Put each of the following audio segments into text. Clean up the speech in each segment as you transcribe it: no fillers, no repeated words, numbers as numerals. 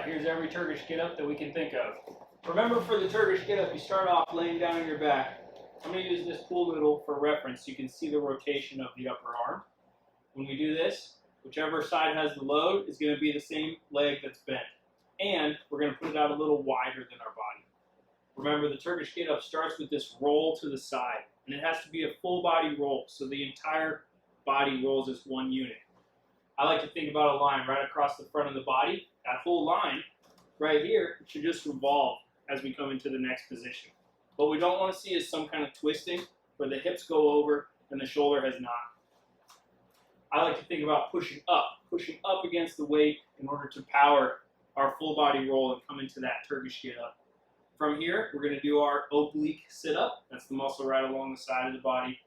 here's every Turkish Get Up that we can think of. Remember, for the Turkish Get Up, you start off laying down on your back. I'm going to use this pool noodle for reference so you can see the rotation of the upper arm. When we do this, whichever side has the load is going to be the same leg that's bent. And we're going to put it out a little wider than our body. Remember, the Turkish Get Up starts with this roll to the side, and it has to be a full body roll, so the entire body rolls as one unit. I like to think about a line right across the front of the body. That whole line right here should just revolve as we come into the next position. What we don't want to see is some kind of twisting where the hips go over and the shoulder has not. I like to think about pushing up against the weight in order to power our full body roll and come into that Turkish Get Up. From here, we're going to do our oblique sit-up. That's the muscle right along the side of the body,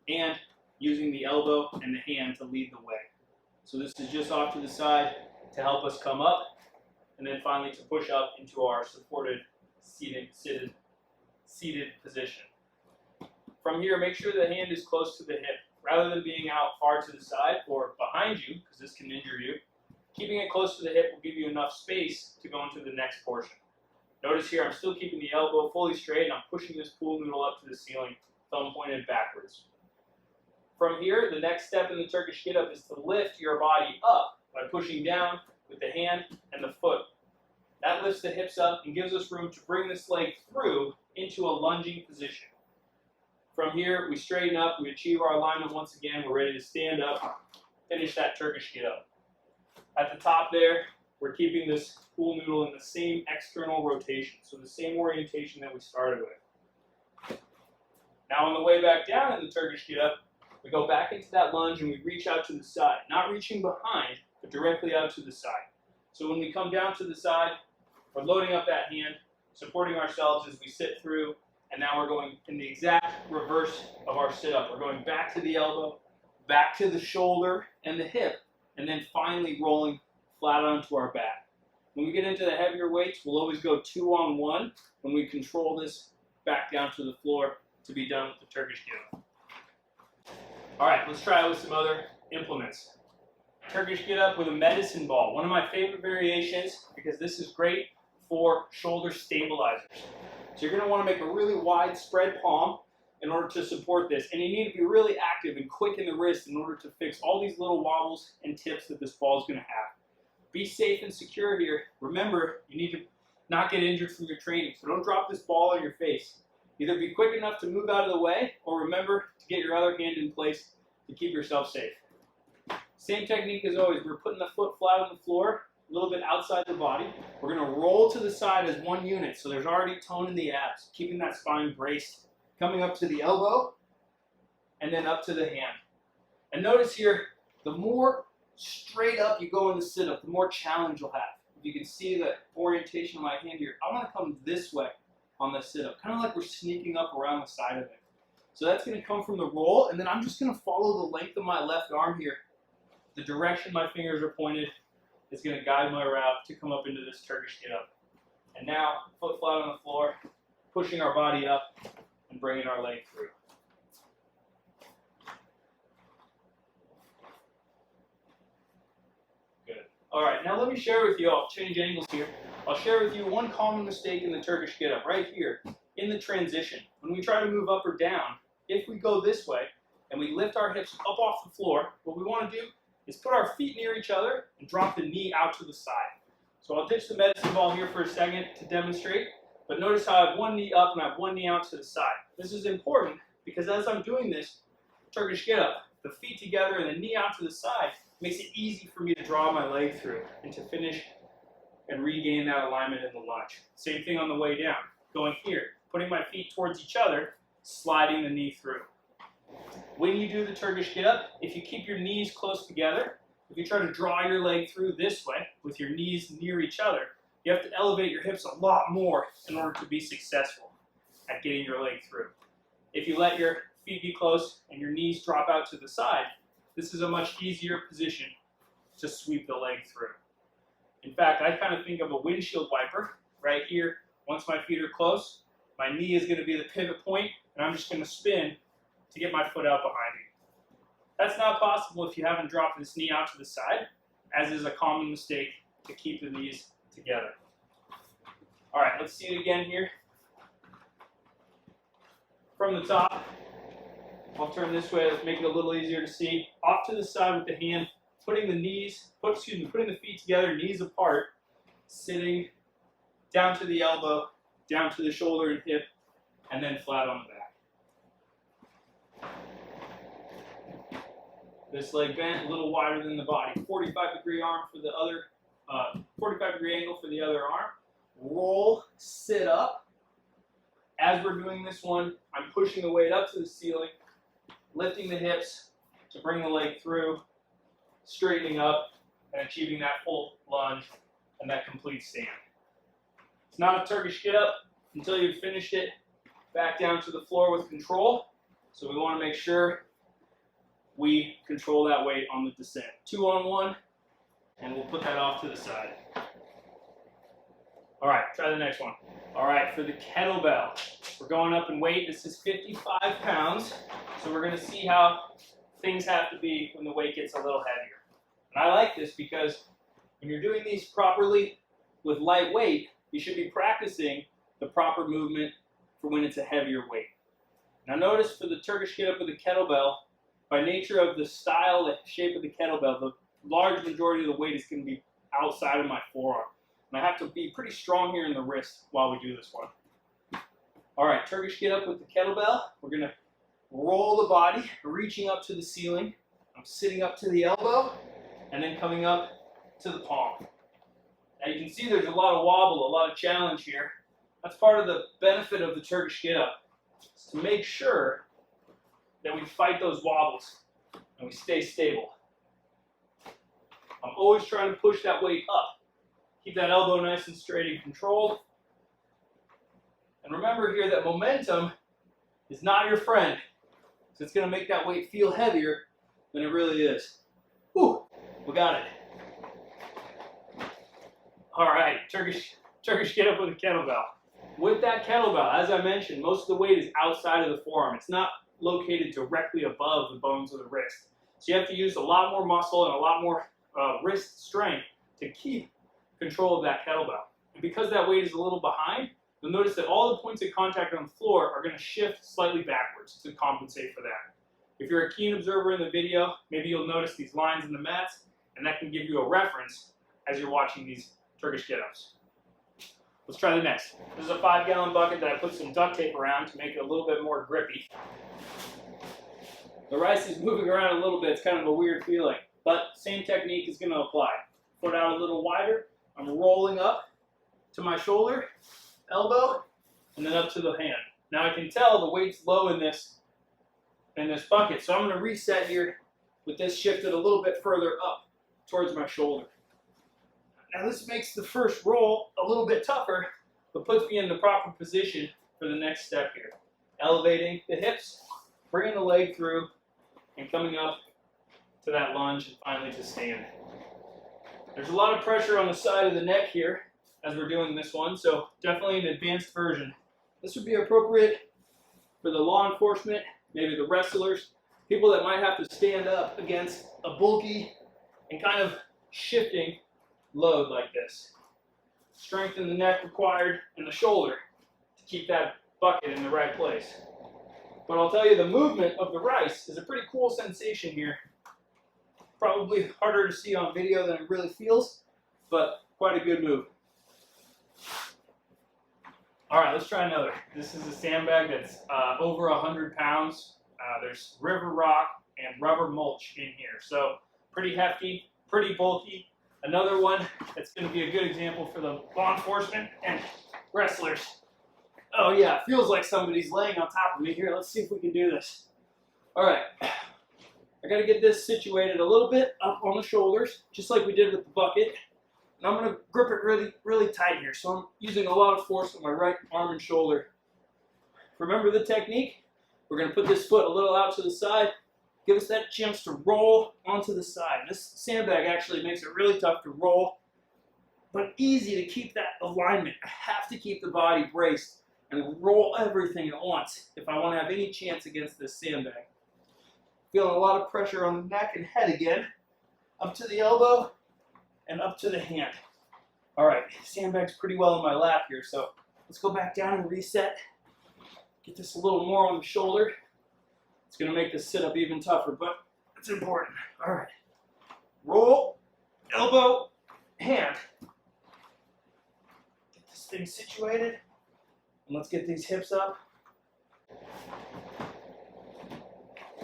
and using the elbow and the hand to lead the way. So this is just off to the side to help us come up, and then finally to push up into our supported seated position. From here, make sure the hand is close to the hip. Rather than being out far to the side or behind you, because this can injure you, keeping it close to the hip will give you enough space to go into the next portion. Notice here I'm still keeping the elbow fully straight and I'm pushing this pool noodle up to the ceiling, thumb pointed backwards. From here, the next step in the Turkish Get Up is to lift your body up by pushing down with the hand and the foot. That lifts the hips up and gives us room to bring this leg through into a lunging position. From here, we straighten up, we achieve our alignment once again, we're ready to stand up, finish that Turkish Get Up. At the top there, we're keeping this pool noodle in the same external rotation, so the same orientation that we started with. Now on the way back down in the Turkish Get Up, we go back into that lunge and we reach out to the side, not reaching behind, but directly out to the side. So when we come down to the side, we're loading up that hand, supporting ourselves as we sit through, and now we're going in the exact reverse of our sit-up. We're going back to the elbow, back to the shoulder and the hip, and then finally rolling flat onto our back. When we get into the heavier weights, we'll always go 2 on 1 when we control this back down to the floor to be done with the Turkish Get Up. All right, let's try it with some other implements. Turkish Get Up with a medicine ball. One of my favorite variations because this is great for shoulder stabilizers. So you're going to want to make a really wide spread palm in order to support this. And you need to be really active and quick in the wrist in order to fix all these little wobbles and tips that this ball is going to have. Be safe and secure here. Remember, you need to not get injured from your training. So don't drop this ball on your face. Either be quick enough to move out of the way, or remember to get your other hand in place to keep yourself safe. Same technique as always. We're putting the foot flat on the floor, a little bit outside the body. We're going to roll to the side as one unit, so there's already tone in the abs, keeping that spine braced. Coming up to the elbow, and then up to the hand. And notice here, the more straight up you go in the sit-up, the more challenge you'll have. If you can see the orientation of my hand here, I want to come this way on the sit-up, kind of like we're sneaking up around the side of it. So that's going to come from the roll, and then I'm just going to follow the length of my left arm here. The direction my fingers are pointed is going to guide my route to come up into this Turkish Get Up. And now, foot flat on the floor, pushing our body up and bringing our leg through. Good. All right, now let me share with you, I'll change angles here. I'll share with you one common mistake in the Turkish Get Up right here in the transition. When we try to move up or down, if we go this way and we lift our hips up off the floor, what we want to do is put our feet near each other and drop the knee out to the side. So I'll ditch the medicine ball here for a second to demonstrate, but notice how I have one knee up and I have one knee out to the side. This is important because as I'm doing this Turkish Get Up, the feet together and the knee out to the side makes it easy for me to draw my leg through and to finish and regain that alignment in the lunge. Same thing on the way down. Going here, putting my feet towards each other, sliding the knee through. When you do the Turkish Get Up, if you keep your knees close together, if you try to draw your leg through this way with your knees near each other, you have to elevate your hips a lot more in order to be successful at getting your leg through. If you let your feet be close and your knees drop out to the side, this is a much easier position to sweep the leg through. In fact, I kind of think of a windshield wiper right here. Once my feet are close, my knee is going to be the pivot point, and I'm just going to spin to get my foot out behind me. That's not possible if you haven't dropped this knee out to the side, as is a common mistake to keep the knees together. All right, let's see it again here. From the top, I'll turn this way, let's make it a little easier to see. Off to the side with the hand, putting the feet together, knees apart, sitting down to the elbow, down to the shoulder and hip, and then flat on the back. This leg bent, a little wider than the body. 45-degree arm for the other, 45-degree angle for the other arm. Roll, sit up. As we're doing this one, I'm pushing the weight up to the ceiling, lifting the hips to bring the leg through, straightening up, and achieving that full lunge and that complete stand. It's not a Turkish get up until you've finished it back down to the floor with control. So we want to make sure we control that weight on the descent. 2 on 1, and we'll put that off to the side. All right, try the next one. All right, for the kettlebell, we're going up in weight. This is 55 pounds. So we're going to see how things have to be when the weight gets a little heavier. And I like this because when you're doing these properly with light weight, you should be practicing the proper movement for when it's a heavier weight. Now notice for the Turkish get up with the kettlebell, by nature of the style, the shape of the kettlebell, the large majority of the weight is going to be outside of my forearm. And I have to be pretty strong here in the wrist while we do this one. All right, Turkish get up with the kettlebell. We're going to roll the body, reaching up to the ceiling. I'm sitting up to the elbow, and then coming up to the palm. Now you can see there's a lot of wobble, a lot of challenge here. That's part of the benefit of the Turkish get up, is to make sure that we fight those wobbles and we stay stable. I'm always trying to push that weight up. Keep that elbow nice and straight and controlled. And remember here that momentum is not your friend. So it's going to make that weight feel heavier than it really is. Whew, we got it. All right, Turkish get up with a kettlebell. With that kettlebell, as I mentioned, most of the weight is outside of the forearm. It's not located directly above the bones of the wrist. So you have to use a lot more muscle and a lot more wrist strength to keep control of that kettlebell. And because that weight is a little behind, you'll notice that all the points of contact on the floor are going to shift slightly backwards to compensate for that. If you're a keen observer in the video, maybe you'll notice these lines in the mats, and that can give you a reference as you're watching these Turkish get-ups. Let's try the next. This is a 5-gallon bucket that I put some duct tape around to make it a little bit more grippy. The rice is moving around a little bit. It's kind of a weird feeling, but same technique is going to apply. Foot out a little wider. I'm rolling up to my shoulder, elbow, and then up to the hand. Now I can tell the weight's low in this bucket, so I'm going to reset here with this shifted a little bit further up towards my shoulder. Now this makes the first roll a little bit tougher, but puts me in the proper position for the next step here. Elevating the hips, bringing the leg through, and coming up to that lunge and finally to stand. There's a lot of pressure on the side of the neck here as we're doing this one, so definitely an advanced version. This would be appropriate for the law enforcement, maybe the wrestlers, people that might have to stand up against a bulky and kind of shifting load like this. Strength in the neck required and the shoulder to keep that bucket in the right place. But I'll tell you, the movement of the rice is a pretty cool sensation here. Probably harder to see on video than it really feels, but quite a good move. All right, let's try another. This is a sandbag that's over 100 pounds. There's river rock and rubber mulch in here, so pretty hefty, pretty bulky. Another one that's going to be a good example for the law enforcement and wrestlers. Oh yeah, it feels like somebody's laying on top of me here. Let's see if we can do this. All right, I got to get this situated a little bit up on the shoulders, just like we did with the bucket. And I'm going to grip it really, really tight here. So I'm using a lot of force on my right arm and shoulder. Remember the technique? We're going to put this foot a little out to the side. Give us that chance to roll onto the side. This sandbag actually makes it really tough to roll, but easy to keep that alignment. I have to keep the body braced and roll everything at once if I want to have any chance against this sandbag. Feeling a lot of pressure on the neck and head again. Up to the elbow and up to the hand. All right, sandbag's pretty well in my lap here, so let's go back down and reset. Get this a little more on the shoulder. It's gonna make this sit up even tougher, but it's important. All right, roll, elbow, hand. Get this thing situated, and let's get these hips up.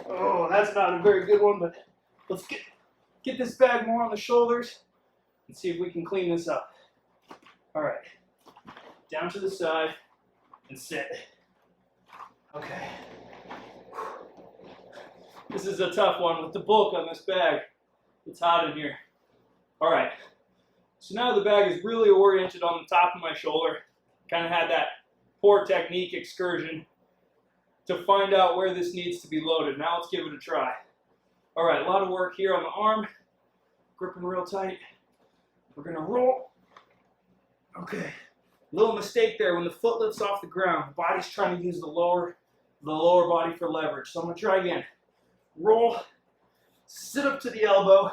Oh, that's not a very good one, but let's get this bag more on the shoulders and see if we can clean this up. All right, down to the side and sit. Okay. This is a tough one with the bulk on this bag. It's hot in here. All right, so now the bag is really oriented on the top of my shoulder. Kind of had that poor technique excursion to find out where this needs to be loaded. Now let's give it a try. All right, a lot of work here on the arm. Gripping real tight. We're gonna roll. Okay, little mistake there. When the foot lifts off the ground, the body's trying to use the lower body for leverage. So I'm gonna try again. Roll, sit up to the elbow,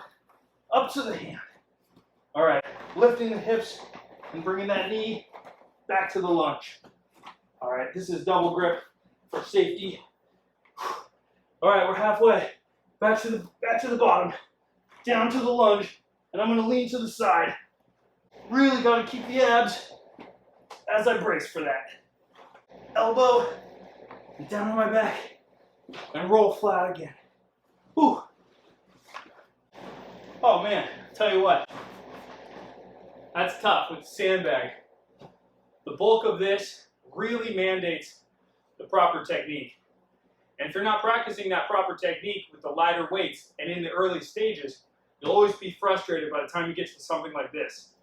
up to the hand. All right, lifting the hips and bringing that knee back to the lunge. All right, this is double grip for safety. All right, we're halfway. Back to the bottom, down to the lunge, and I'm gonna lean to the side. Really gotta keep the abs as I brace for that. Elbow, and down on my back, and roll flat again. Whew. Oh man, tell you what, that's tough with the sandbag. The bulk of this really mandates the proper technique. And if you're not practicing that proper technique with the lighter weights and in the early stages, you'll always be frustrated by the time you get to something like this.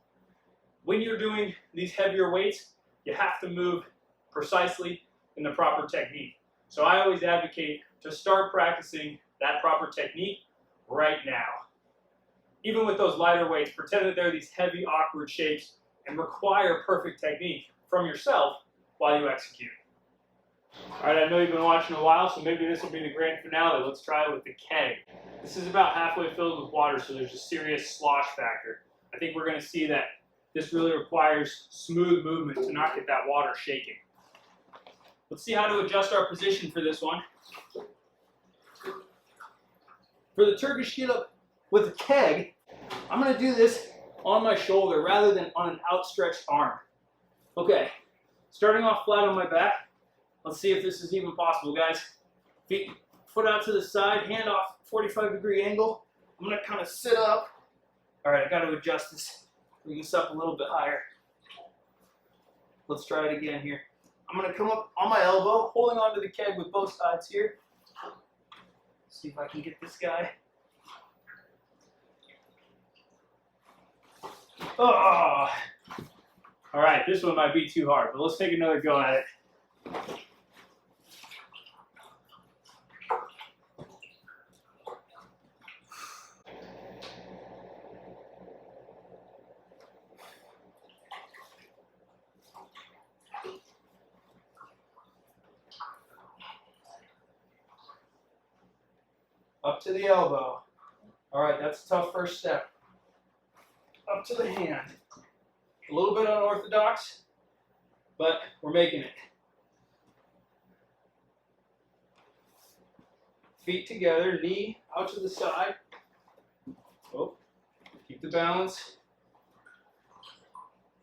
When you're doing these heavier weights, you have to move precisely in the proper technique. So I always advocate to start practicing that proper technique right now. Even with those lighter weights, pretend that they're these heavy, awkward shapes and require perfect technique from yourself while you execute. All right, I know you've been watching a while, so maybe this will be the grand finale. Let's try it with the keg. This is about halfway filled with water, so there's a serious slosh factor. I think we're going to see that this really requires smooth movement to not get that water shaking. Let's see how to adjust our position for this one. For the Turkish Get Up with a keg, I'm going to do this on my shoulder rather than on an outstretched arm. Okay, starting off flat on my back. Let's see if this is even possible, guys. Feet, foot out to the side, hand off 45-degree angle. I'm gonna kind of sit up. All right, I got to adjust this. Bring this up a little bit higher. Let's try it again here. I'm gonna come up on my elbow, holding onto the keg with both sides here. See if I can get this guy. Oh! All right, this one might be too hard, but let's take another go at it. Up to the elbow. All right, that's a tough first step. Up to the hand. A little bit unorthodox, but we're making it. Feet together, knee out to the side. Oh, keep the balance.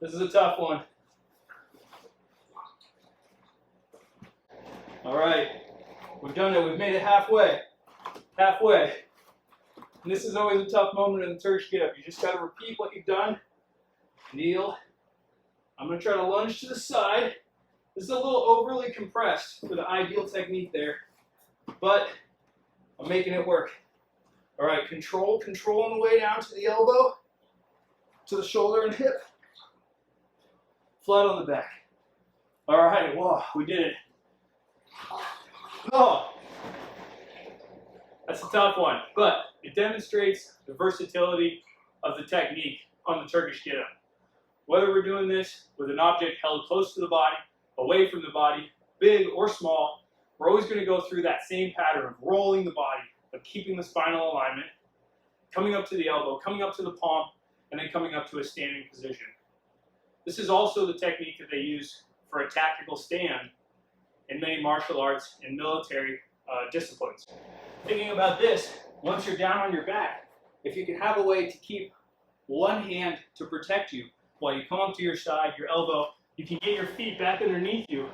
This is a tough one. All right, we've done it. We've made it halfway. Halfway. And this is always a tough moment in the Turkish Get Up. You just got to repeat what you've done. Kneel. I'm going to try to lunge to the side. This is a little overly compressed for the ideal technique there, but I'm making it work. All right, control on the way down to the elbow, to the shoulder and hip. Flat on the back. All right, whoa, we did it. Oh, that's a tough one, but it demonstrates the versatility of the technique on the Turkish Get Up. Whether we're doing this with an object held close to the body, away from the body, big or small, we're always going to go through that same pattern of rolling the body, of keeping the spinal alignment, coming up to the elbow, coming up to the palm, and then coming up to a standing position. This is also the technique that they use for a tactical stand in many martial arts and military disciplines. Thinking about this, once you're down on your back, if you can have a way to keep one hand to protect you while you come up to your side, your elbow, you can get your feet back underneath you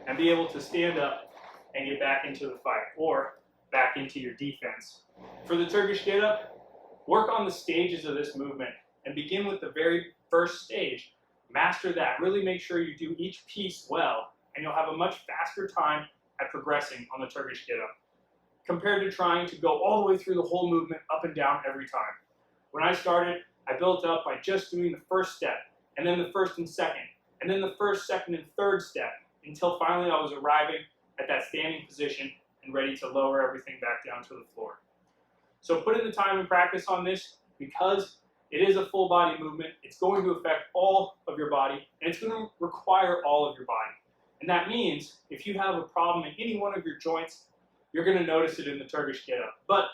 and be able to stand up and get back into the fight or back into your defense. For the Turkish Get Up, work on the stages of this movement and begin with the very first stage. Master that. Really make sure you do each piece well, and you'll have a much faster time at progressing on the Turkish Get Up compared to trying to go all the way through the whole movement up and down every time. When I started, I built up by just doing the first step, and then the first and second, and then the first, second, and third step, until finally I was arriving at that standing position and ready to lower everything back down to the floor. So put in the time and practice on this, because it is a full body movement. It's going to affect all of your body, and it's going to require all of your body. And that means if you have a problem in any one of your joints, you're going to notice it in the Turkish Get Up. But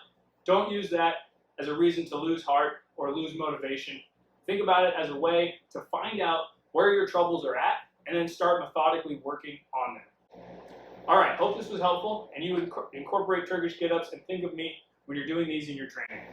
don't use that as a reason to lose heart or lose motivation. Think about it as a way to find out where your troubles are at and then start methodically working on them. All right, hope this was helpful and you would incorporate Turkish Get Ups and think of me when you're doing these in your training.